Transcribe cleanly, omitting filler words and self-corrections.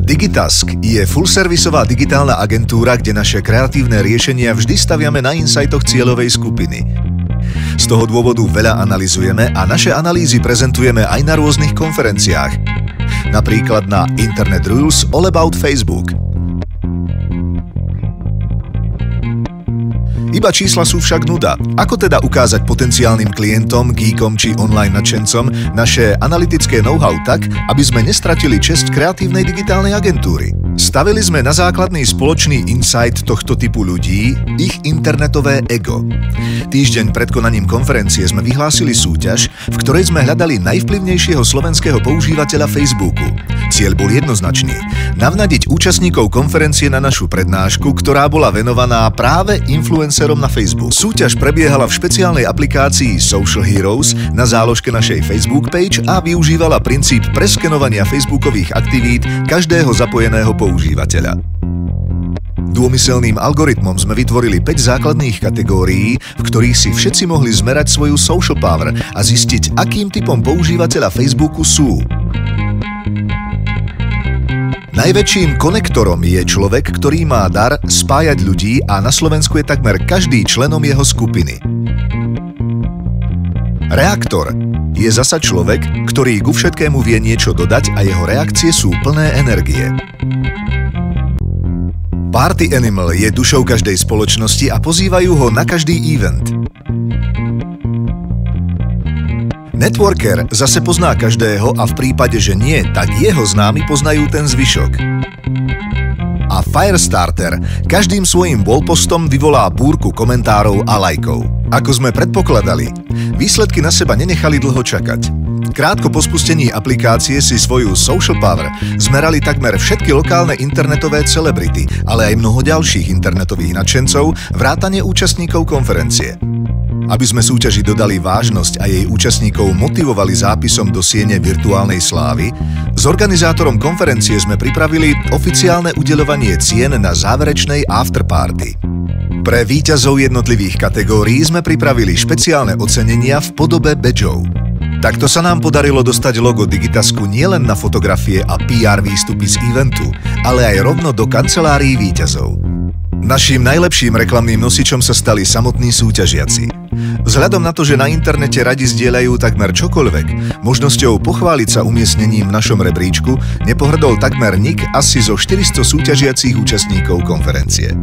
Digitask je full-servisová digitálna agentúra, kde naše kreatívne riešenia vždy staviame na insightoch cieľovej skupiny. Z toho dôvodu veľa analyzujeme a naše analýzy prezentujeme aj na rôznych konferenciách. Napríklad na Internet Rules All About Facebook. Iba čísla sú však nuda. Ako teda ukázať potenciálnym klientom, geekom či online nadšencom naše analytické know-how tak, aby sme nestratili česť kreatívnej digitálnej agentúry? Stavili sme na základný spoločný insight tohto typu ľudí, ich internetové ego. Týždeň pred konaním konferencie sme vyhlásili súťaž, v ktorej sme hľadali najvplyvnejšieho slovenského používateľa Facebooku. Cieľ bol jednoznačný. Navnadiť účastníkov konferencie na našu prednášku, ktorá bola venovaná práve influencerom na Facebook. Súťaž prebiehala v špeciálnej aplikácii Social Heroes na záložke našej Facebook page a využívala princíp preskenovania facebookových aktivít každého zapojeného používateľa. Dômyselným algoritmom sme vytvorili 5 základných kategórií, v ktorých si všetci mohli zmerať svoju social power a zistiť, akým typom používateľa Facebooku sú. Najväčším konektorom je človek, ktorý má dar spájať ľudí a na Slovensku je takmer každý členom jeho skupiny. Reaktor je zasa človek, ktorý ku všetkému vie niečo dodať a jeho reakcie sú plné energie. Party Animal je dušou každej spoločnosti a pozývajú ho na každý event. Networker zase pozná každého a v prípade, že nie, tak jeho známi poznajú ten zvyšok. A Firestarter každým svojím wallpostom vyvolá búrku komentárov a lajkov. Ako sme predpokladali, výsledky na seba nenechali dlho čakať. Krátko po spustení aplikácie si svoju social power zmerali takmer všetky lokálne internetové celebrity, ale aj mnoho ďalších internetových nadšencov, vrátane účastníkov konferencie. Aby sme súťaži dodali vážnosť a jej účastníkov motivovali zápisom do siene virtuálnej slávy, s organizátorom konferencie sme pripravili oficiálne udeľovanie cien na záverečnej afterparty. Pre víťazov jednotlivých kategórií sme pripravili špeciálne ocenenia v podobe badgeov. Takto sa nám podarilo dostať logo Digitasku nielen na fotografie a PR výstupy z eventu, ale aj rovno do kancelárií víťazov. Naším najlepším reklamným nosičom sa stali samotní súťažiaci. Vzhľadom na to, že na internete radi zdieľajú takmer čokoľvek, možnosťou pochváliť sa umiestnením v našom rebríčku nepohrdol takmer nik asi zo 400 súťažiacich účastníkov konferencie.